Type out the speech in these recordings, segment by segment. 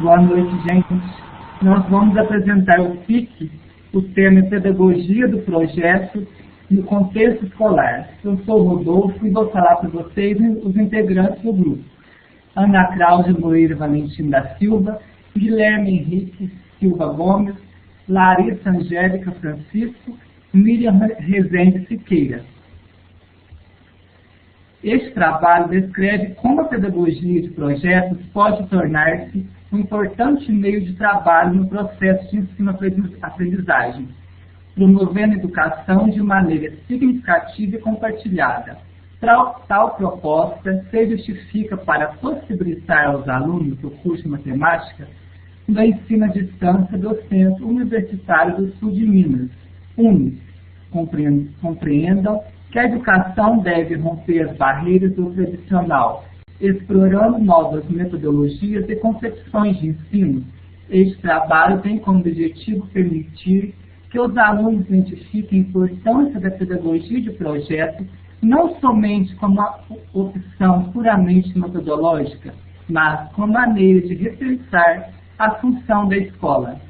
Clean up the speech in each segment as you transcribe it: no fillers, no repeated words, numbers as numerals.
Boa noite, gente. Nós vamos apresentar o FIC, o tema é Pedagogia do Projeto no Contexto Escolar. Eu sou o Rodolfo e vou falar para vocês os integrantes do grupo. Ana Cláudia Moreira Valentim da Silva, Guilherme Henrique Silva Gomes, Larissa Angélica Francisco, Miriam Rezende Siqueira. Este trabalho descreve como a pedagogia de projetos pode tornar-se um importante meio de trabalho no processo de ensino-aprendizagem, promovendo a educação de maneira significativa e compartilhada. Tal proposta se justifica para possibilitar aos alunos do curso de matemática do ensino à distância do Centro Universitário do Sul de Minas, UNES, compreendam que a educação deve romper as barreiras do tradicional, explorando novas metodologias e concepções de ensino. Este trabalho tem como objetivo permitir que os alunos identifiquem a importância da pedagogia de projeto não somente como uma opção puramente metodológica, mas como maneira de repensar a função da escola.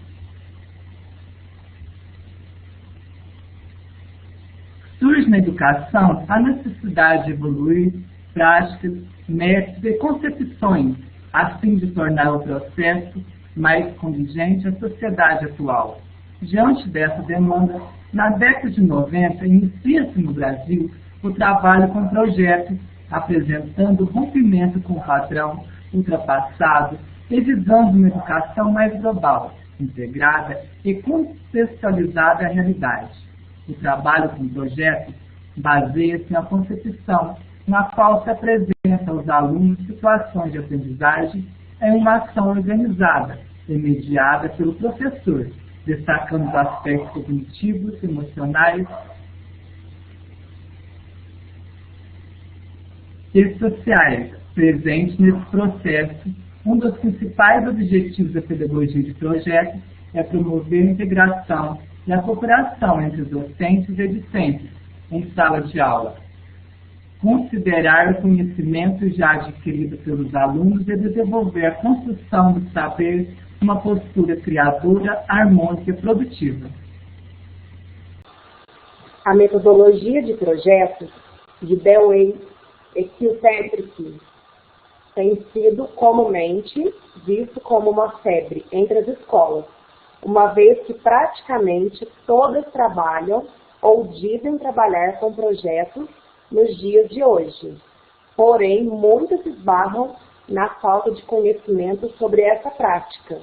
Surge na educação a necessidade de evoluir práticas, métodos e concepções, a fim de tornar o processo mais contingente à sociedade atual. Diante dessa demanda, na década de 90, inicia-se no Brasil o trabalho com projetos, apresentando rompimento com o padrão ultrapassado e visando uma educação mais global, integrada e contextualizada à realidade. O trabalho com projetos baseia-se na concepção, na qual se apresenta aos alunos situações de aprendizagem em uma ação organizada e mediada pelo professor, destacando os aspectos cognitivos, emocionais e sociais presentes nesse processo. Um dos principais objetivos da pedagogia de projetos é promover a integração e a cooperação entre os docentes e discentes em sala de aula, considerar o conhecimento já adquirido pelos alunos e desenvolver a construção do saber uma postura criadora, harmônica e produtiva. A metodologia de projetos de Dewey e Kilpatrick tem sido comumente visto como uma febre entre as escolas, uma vez que praticamente todas trabalham ou dizem trabalhar com projetos nos dias de hoje. Porém, muitas esbarram na falta de conhecimento sobre essa prática,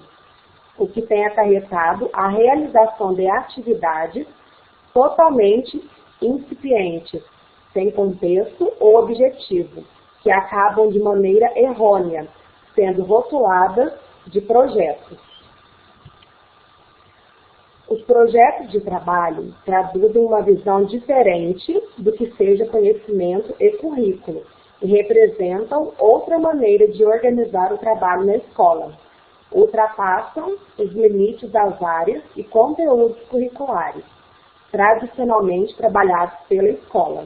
o que tem acarretado a realização de atividades totalmente incipientes, sem contexto ou objetivo, que acabam de maneira errônea, sendo rotuladas de projetos. Os projetos de trabalho traduzem uma visão diferente do que seja conhecimento e currículo e representam outra maneira de organizar o trabalho na escola. Ultrapassam os limites das áreas e conteúdos curriculares, tradicionalmente trabalhados pela escola.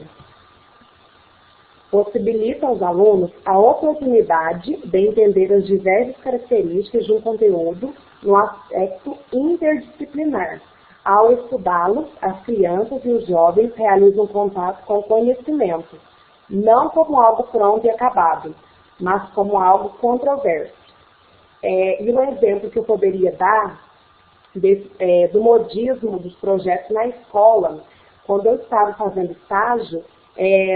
Possibilitam aos alunos a oportunidade de entender as diversas características de um conteúdo no aspecto interdisciplinar. Ao estudá-los, as crianças e os jovens realizam contato com o conhecimento, não como algo pronto e acabado, mas como algo controverso. E um exemplo que eu poderia dar do modismo dos projetos na escola, quando eu estava fazendo estágio,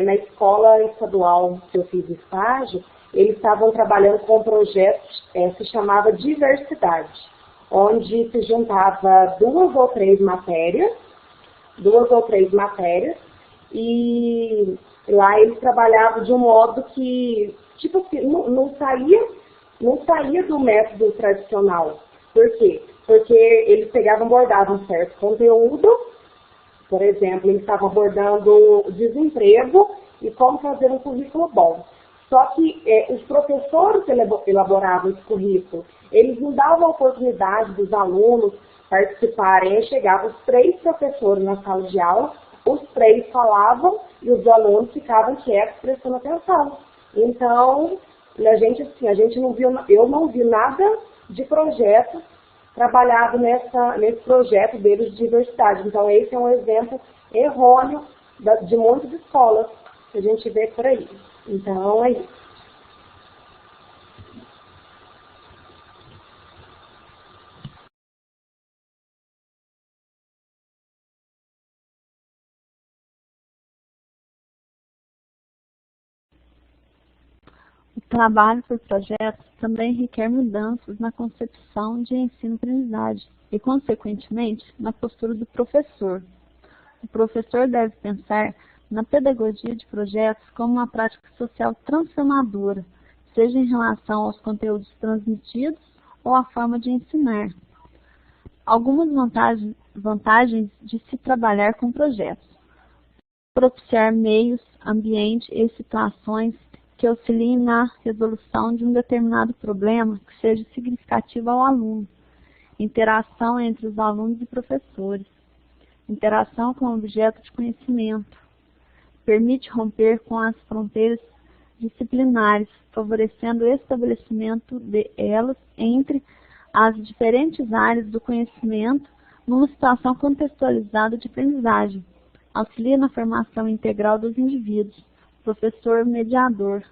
na escola estadual que eu fiz estágio, eles estavam trabalhando com um projeto que se chamava Diversidade, onde se juntava duas ou três matérias, e lá eles trabalhavam de um modo que, tipo assim, não saía do método tradicional. Por quê? Porque eles abordavam um certo conteúdo. Por exemplo, eles estavam abordando o desemprego e como fazer um currículo bom. Só que os professores que elaboravam esse currículo, eles não davam a oportunidade dos alunos participarem. Aí chegavam os 3 professores na sala de aula, os 3 falavam e os alunos ficavam quietos prestando atenção. Então, a gente não viu, eu não vi nada de projetos trabalhado nesse projeto deles de diversidade. Então, esse é um exemplo errôneo de muitas escolas que a gente vê por aí. Então, é isso. O trabalho por projetos também requer mudanças na concepção de ensino-aprendizagem e, consequentemente, na postura do professor. O professor deve pensar na pedagogia de projetos como uma prática social transformadora, seja em relação aos conteúdos transmitidos ou à forma de ensinar. Algumas vantagens de se trabalhar com projetos: propiciar meios, ambiente e situações que auxiliem na resolução de um determinado problema que seja significativo ao aluno, interação entre os alunos e professores, interação com o objeto de conhecimento, permite romper com as fronteiras disciplinares, favorecendo o estabelecimento de elas entre as diferentes áreas do conhecimento numa situação contextualizada de aprendizagem, auxilia na formação integral dos indivíduos, professor mediador.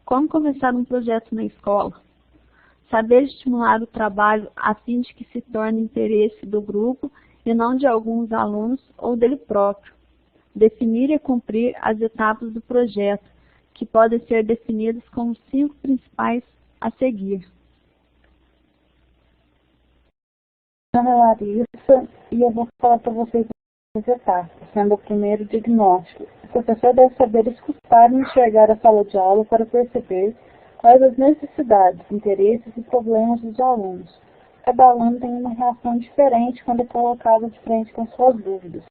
Como começar um projeto na escola? Saber estimular o trabalho a fim de que se torne interesse do grupo e não de alguns alunos ou dele próprio. Definir e cumprir as etapas do projeto, que podem ser definidas como 5 principais a seguir. Meu nome é Larissa e eu vou falar para vocês as etapas, sendo o primeiro diagnóstico. O professor deve saber escutar e enxergar a sala de aula para perceber quais as necessidades, interesses e problemas dos alunos. Cada aluno tem uma reação diferente quando é colocado de frente com suas dúvidas.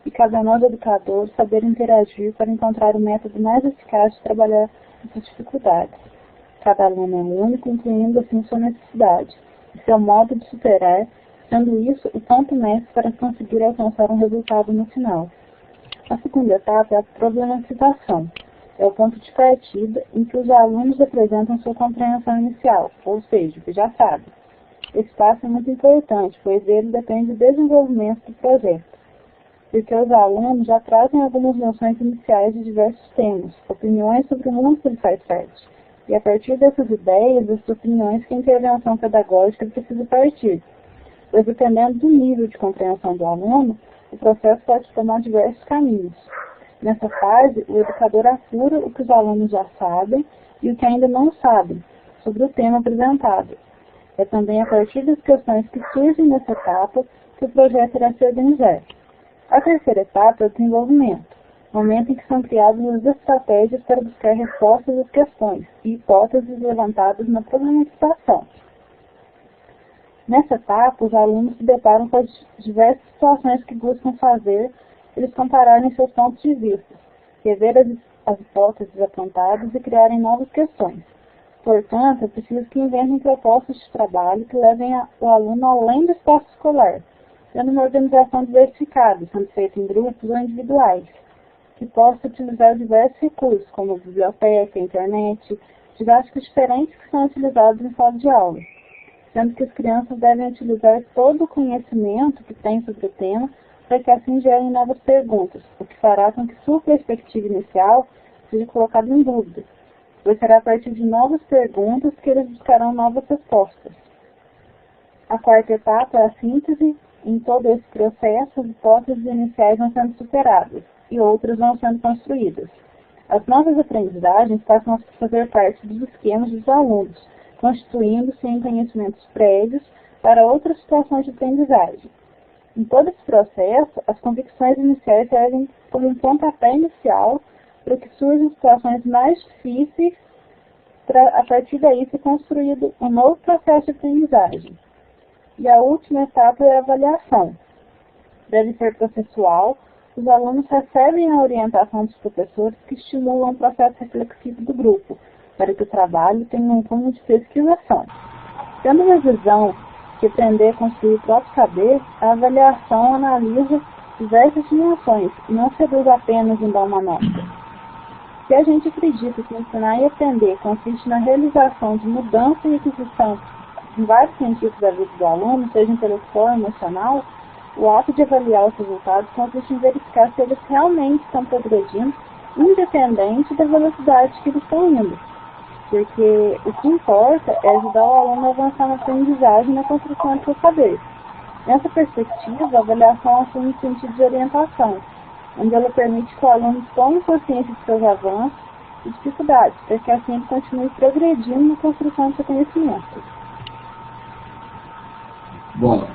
E cabe a nós, educadores, saber interagir para encontrar o método mais eficaz de trabalhar essas dificuldades. Cada aluno é único, incluindo assim sua necessidade e seu modo de superar, sendo isso o ponto mestre para conseguir alcançar um resultado no final. A segunda etapa é a problematização. É o ponto de partida em que os alunos apresentam sua compreensão inicial, ou seja, o que já sabem. Esse passo é muito importante, pois dele depende do desenvolvimento do projeto, porque os alunos já trazem algumas noções iniciais de diversos temas, opiniões sobre o mundo que ele faz parte. E a partir dessas ideias, dessas opiniões, que a intervenção pedagógica precisa partir. Pois dependendo do nível de compreensão do aluno, o processo pode tomar diversos caminhos. Nessa fase, o educador apura o que os alunos já sabem e o que ainda não sabem sobre o tema apresentado. É também a partir das questões que surgem nessa etapa que o projeto irá se organizar. A terceira etapa é o desenvolvimento, momento em que são criadas as estratégias para buscar respostas às questões e hipóteses levantadas na problematização. Nessa etapa, os alunos se deparam com as diversas situações que buscam fazer eles compararem seus pontos de vista, rever as hipóteses apontadas e criarem novas questões. Portanto, é preciso que inventem propostas de trabalho que levem o aluno além do espaço escolar, tendo uma organização diversificada, sendo feita em grupos ou individuais, que possa utilizar diversos recursos, como a biblioteca, a internet, didáticas diferentes que são utilizados em sala de aula, sendo que as crianças devem utilizar todo o conhecimento que têm sobre o tema para que assim gerem novas perguntas, o que fará com que sua perspectiva inicial seja colocada em dúvida, pois será a partir de novas perguntas que eles buscarão novas respostas. A quarta etapa é a síntese. Em todo esse processo, as hipóteses iniciais vão sendo superadas e outras vão sendo construídas. As novas aprendizagens passam a fazer parte dos esquemas dos alunos, constituindo-se em conhecimentos prévios para outras situações de aprendizagem. Em todo esse processo, as convicções iniciais servem como um pontapé inicial para que surjam situações mais difíceis, para a partir daí ser construído um novo processo de aprendizagem. E a última etapa é a avaliação. Deve ser processual. Os alunos recebem a orientação dos professores que estimulam o processo reflexivo do grupo, para que o trabalho tenha um cunho de pesquisação. Tendo uma visão de aprender a construir o próprio saber, a avaliação analisa diversas dimensões e não se reduz apenas em dar uma nota. Se a gente acredita que ensinar e aprender consiste na realização de mudança e aquisição em vários sentidos da vida do aluno, seja intelectual ou emocional, o ato de avaliar os resultados consiste em verificar se eles realmente estão progredindo, independente da velocidade que eles estão indo. Porque o que importa é ajudar o aluno a avançar na aprendizagem e na construção do seu saber. Nessa perspectiva, a avaliação assume o sentido de orientação, onde ela permite que o aluno tome consciência de seus avanços e dificuldades, para que assim ele continue progredindo na construção do seu conhecimento. Bom,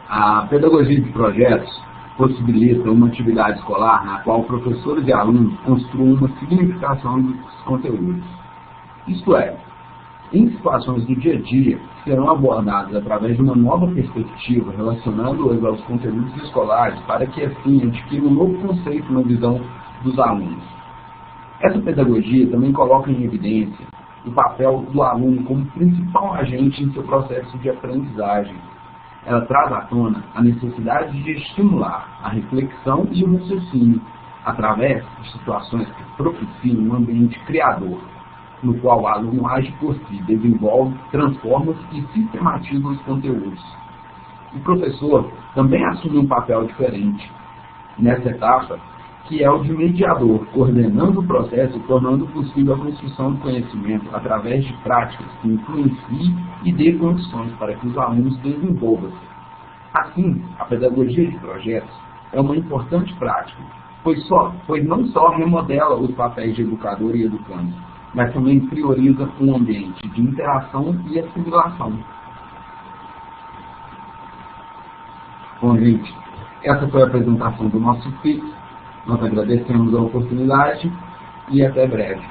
a pedagogia de projetos possibilita uma atividade escolar na qual professores e alunos construam uma significação dos conteúdos. Isto é, em situações do dia a dia, serão abordadas através de uma nova perspectiva, relacionando-as aos conteúdos escolares, para que assim adquira um novo conceito na visão dos alunos. Essa pedagogia também coloca em evidência o papel do aluno como principal agente em seu processo de aprendizagem. Ela traz à tona a necessidade de estimular a reflexão e o raciocínio, através de situações que propiciam um ambiente criador, no qual o aluno age por si, desenvolve, transforma e sistematiza os conteúdos. O professor também assume um papel diferente nessa etapa, que é o de mediador, coordenando o processo e tornando possível a construção do conhecimento através de práticas que influenciem e dê condições para que os alunos desenvolvam-se. Assim, a pedagogia de projetos é uma importante prática, pois não só remodela os papéis de educador e educando, mas também prioriza um ambiente de interação e assimilação. Bom, gente, essa foi a apresentação do nosso FIC. Nós agradecemos a oportunidade e até breve.